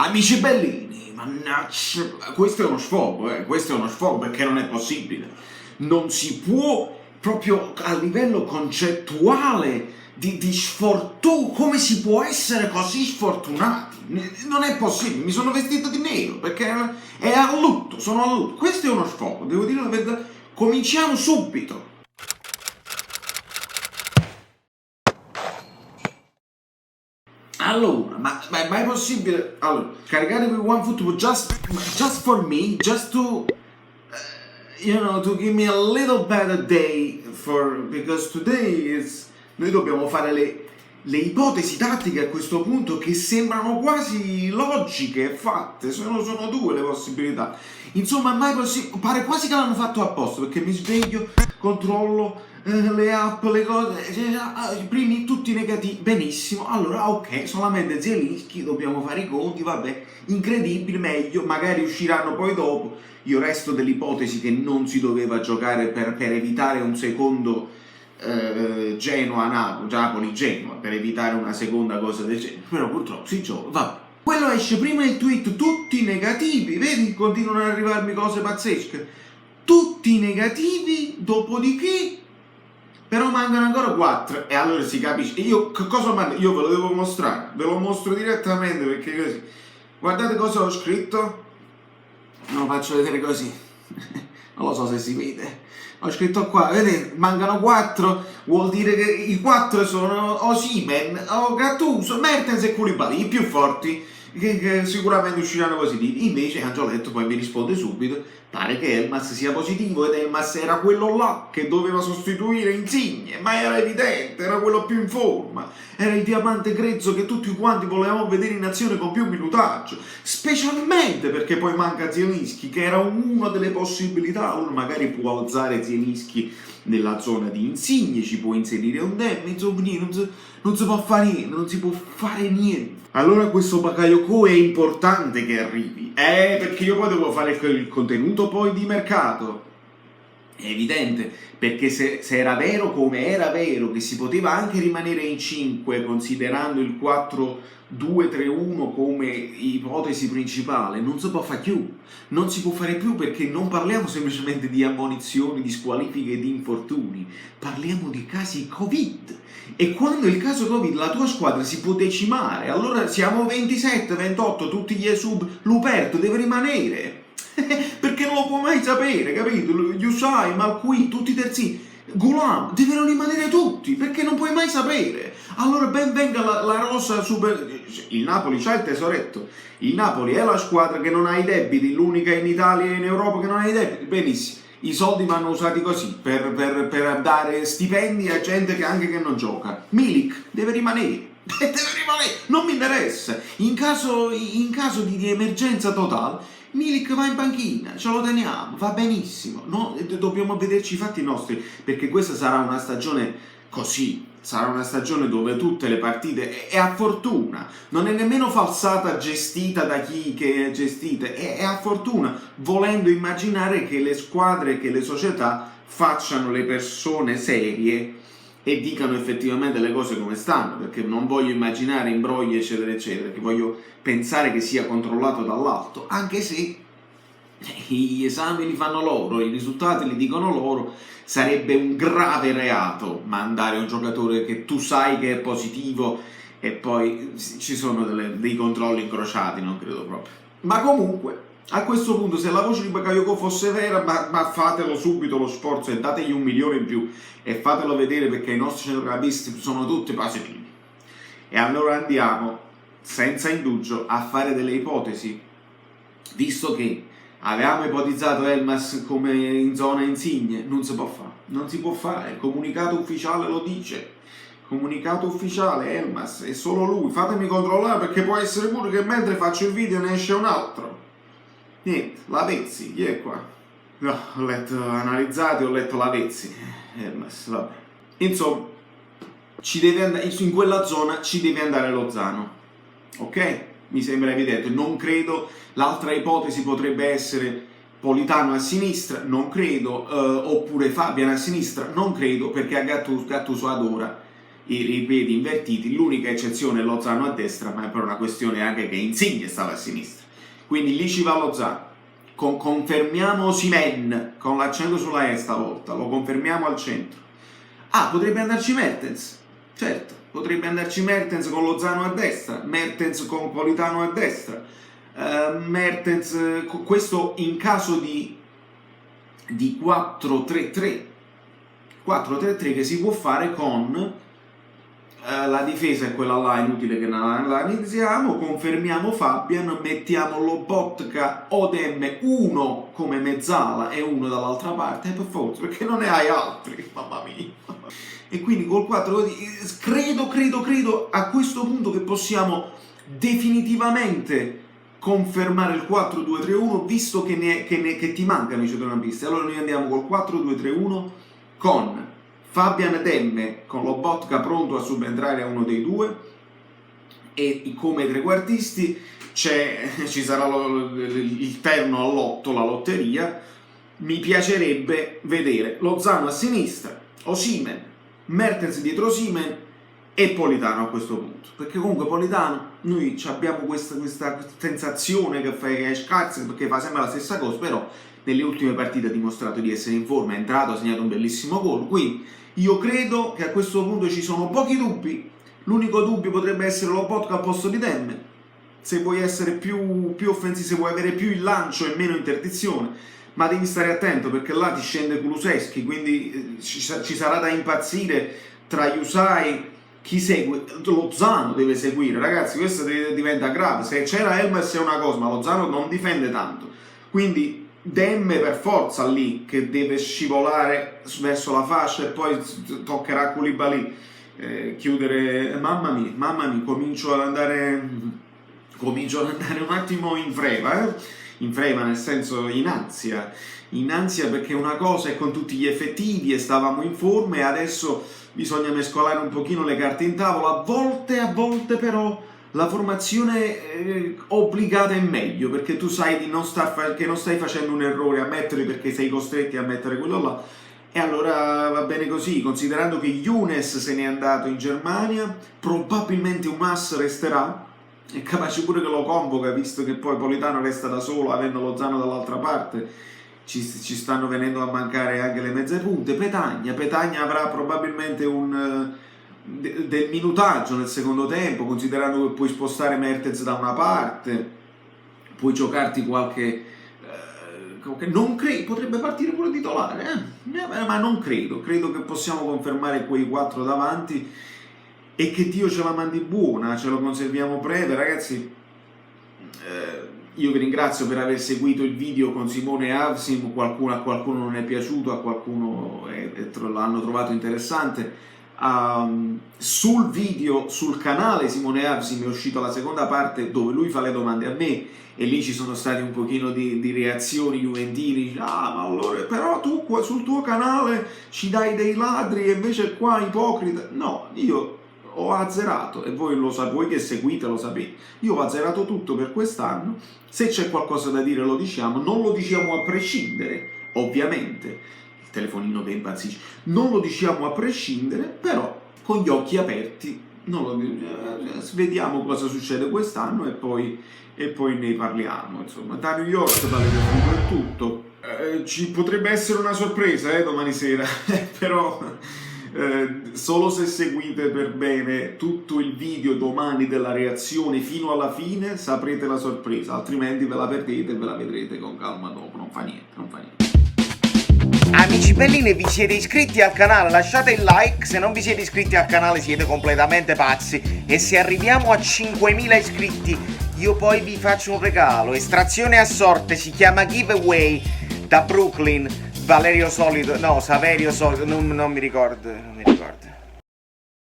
Amici bellini, mannaggia, questo è uno sfogo perché non è possibile. Non si può, proprio a livello concettuale, di sfortuna, come si può essere così sfortunati? Non è possibile, mi sono vestito di nero perché è a lutto, sono a lutto. Questo è uno sfogo, devo dire la verità. Cominciamo subito. Allora, ma è possibile? Allora, caricatevi OneFootball just for me, just to, to give me a little better day because today is... Noi dobbiamo fare le ipotesi tattiche a questo punto che sembrano quasi logiche e fatte, sono due le possibilità. Insomma, mai possibile, pare quasi che l'hanno fatto apposta, perché mi sveglio, controllo le app, le cose, i primi tutti negativi, benissimo, allora ok, solamente Zielinski, dobbiamo fare i conti, vabbè, incredibile, meglio, magari usciranno poi dopo. Io resto dell'ipotesi che non si doveva giocare per evitare un secondo Napoli-Genoa, per evitare una seconda cosa del genere, però purtroppo si gioca, vabbè. Quello esce prima il tweet, tutti negativi, vedi, continuano ad arrivarmi cose pazzesche, tutti negativi, dopodiché però mancano ancora 4 e allora si capisce. Io cosa mando? Io ve lo devo mostrare, ve lo mostro direttamente perché così. Guardate cosa ho scritto, non lo faccio vedere così, non lo so se si vede. Ho scritto qua, vedete, mancano 4, vuol dire che i 4 sono Osimhen, Gattuso, Mertens e Koulibaly, i più forti, che sicuramente usciranno positivi. Invece Angioletto poi mi risponde subito, pare che Elmas sia positivo ed Elmas era quello là che doveva sostituire Insigne, ma era evidente, era quello più in forma, era il diamante grezzo che tutti quanti volevamo vedere in azione con più minutaggio, specialmente perché poi manca Zielinski, che era una delle possibilità. Uno magari può alzare Zielinski nella zona di Insigne, ci può inserire un Dem, insomma non si può fare niente, non si può fare niente. Allora questo Bakayoko è importante che arrivi, perché io poi devo fare il contenuto poi di mercato. È evidente, perché se era vero come era vero che si poteva anche rimanere in 5 considerando il 4-2-3-1 come ipotesi principale, non si può fare più, non si può fare più, perché non parliamo semplicemente di ammonizioni, di squalifiche e di infortuni, parliamo di casi Covid, e quando il caso Covid la tua squadra si può decimare, allora siamo 27-28, tutti gli esub, Luperto deve rimanere. Perché non lo può mai sapere, capito? Yusai, Malqui, tutti i terzi, Gulam, devono rimanere tutti, perché non puoi mai sapere. Allora ben venga la rosa super... Il Napoli c'ha il tesoretto, il Napoli è la squadra che non ha i debiti, l'unica in Italia e in Europa che non ha i debiti, benissimo. I soldi vanno usati così, per dare stipendi a gente che anche che non gioca. Milik deve rimanere. Non mi interessa. In caso di emergenza totale, Milik va in panchina, ce lo teniamo, va benissimo, no? Dobbiamo vederci i fatti nostri, perché questa sarà una stagione così, sarà una stagione dove tutte le partite è a fortuna, non è nemmeno falsata gestita da chi che è gestita, è a fortuna, volendo immaginare che le squadre, che le società facciano le persone serie e dicano effettivamente le cose come stanno, perché non voglio immaginare imbrogli eccetera eccetera, che voglio pensare che sia controllato dall'alto, anche se gli esami li fanno loro, i risultati li dicono loro. Sarebbe un grave reato mandare un giocatore che tu sai che è positivo e poi ci sono dei controlli incrociati, non credo proprio. Ma comunque, a questo punto, se la voce di Bakayoko fosse vera, ma fatelo subito lo sforzo e dategli 1 milione in più e fatelo vedere, perché i nostri centrocampisti sono tutti positivi. E allora andiamo, senza indugio, a fare delle ipotesi, visto che avevamo ipotizzato Elmas come in zona Insigne, non si può fare, il comunicato ufficiale lo dice. Comunicato ufficiale, Elmas, è solo lui, fatemi controllare, perché può essere pure che mentre faccio il video ne esce un altro. Niente, Lavezzi, chi è qua? No, ho letto analizzati, ho letto Lavezzi. Elmas, vabbè. Insomma, in quella zona ci deve andare Lozano, ok? Mi sembra evidente, non credo. L'altra ipotesi potrebbe essere Politano a sinistra, non credo, oppure Fabian a sinistra, non credo, perché a Gattuso adora i piedi invertiti, l'unica eccezione è Lozano a destra, ma è per una questione anche che Insigne stava a sinistra, quindi lì ci va Lozano. Confermiamo Osimhen con l'accento sulla E stavolta, lo confermiamo al centro. Potrebbe andarci Mertens, certo, potrebbe andarci Mertens con Lozano a destra, Mertens con Politano a destra, Mertens, questo in caso di 4-3-3 che si può fare con la difesa è quella là, inutile che la analizziamo, confermiamo Fabian, mettiamo Lobotka o Demme, uno come mezzala e uno dall'altra parte, per forza, perché non ne hai altri, mamma mia. E quindi col 4 credo a questo punto che possiamo definitivamente confermare il 4-2-3-1, visto che ti mancano i centrocampisti. Allora noi andiamo col 4-2-3-1 con Fabian Demme con Lobotka pronto a subentrare a uno dei due, e come trequartisti ci sarà il terno all'8, la lotteria. Mi piacerebbe vedere Lozano a sinistra, Osimhen, Mertens dietro Osimhen e Politano a questo punto, perché comunque Politano, noi abbiamo questa sensazione che è scarsa, perché fa sempre la stessa cosa, però nelle ultime partite ha dimostrato di essere in forma, è entrato, ha segnato un bellissimo gol, quindi io credo che a questo punto ci sono pochi dubbi. L'unico dubbio potrebbe essere Lobotka al posto di Demme, se vuoi essere più offensivo, se vuoi avere più il lancio e meno interdizione, ma devi stare attento perché là ti scende Kulusevski, quindi ci sarà da impazzire tra Jusai. Chi segue? Lozano deve seguire, ragazzi, questo diventa grave. Se c'era Elmas è una cosa, ma Lozano non difende tanto, quindi Demme per forza lì che deve scivolare verso la fascia e poi toccherà a Koulibaly chiudere. Mamma mia, comincio ad andare un attimo in freva, nel senso in ansia perché una cosa è con tutti gli effettivi e stavamo in forma, e adesso bisogna mescolare un pochino le carte in tavola. A volte però la formazione obbligata è meglio, perché tu sai che non stai facendo un errore a mettere, perché sei costretti a mettere quello là, e allora va bene così, considerando che Younes se n'è andato in Germania, probabilmente Umas resterà, è capace pure che lo convoca, visto che poi Politano resta da solo avendo Lozano dall'altra parte. Ci stanno venendo a mancare anche le mezze punte. Petagna avrà probabilmente del minutaggio nel secondo tempo, considerando che puoi spostare Mertens da una parte, puoi giocarti qualche non credo, potrebbe partire pure titolare, ma non credo che possiamo confermare quei 4 davanti, e che Dio ce la mandi buona, ce lo conserviamo breve, ragazzi. Io vi ringrazio per aver seguito il video con Simone Avsim, a qualcuno non è piaciuto, a qualcuno l'hanno trovato interessante. Sul video, sul canale Simone Avsim è uscita la seconda parte dove lui fa le domande a me, e lì ci sono stati un pochino di reazioni juventini, ma allora però tu sul tuo canale ci dai dei ladri e invece qua ipocrita. No, io ho azzerato, e voi che seguite lo sapete, io ho azzerato tutto per quest'anno. Se c'è qualcosa da dire lo diciamo, non lo diciamo a prescindere, ovviamente, il telefonino che impazzisce, non lo diciamo a prescindere, però con gli occhi aperti, vediamo cosa succede quest'anno e poi ne parliamo. Insomma, da New York, dalle Frigo è tutto. Ci potrebbe essere una sorpresa domani sera, però solo se seguite per bene tutto il video domani della reazione fino alla fine saprete la sorpresa, altrimenti ve la perdete e ve la vedrete con calma dopo. Non fa niente. Amici belline, vi siete iscritti al canale? Lasciate il like. Se non vi siete iscritti al canale siete completamente pazzi, e se arriviamo a 5.000 iscritti io poi vi faccio un regalo, estrazione a sorte, si chiama giveaway, da Brooklyn, Saverio Solito, non mi ricordo.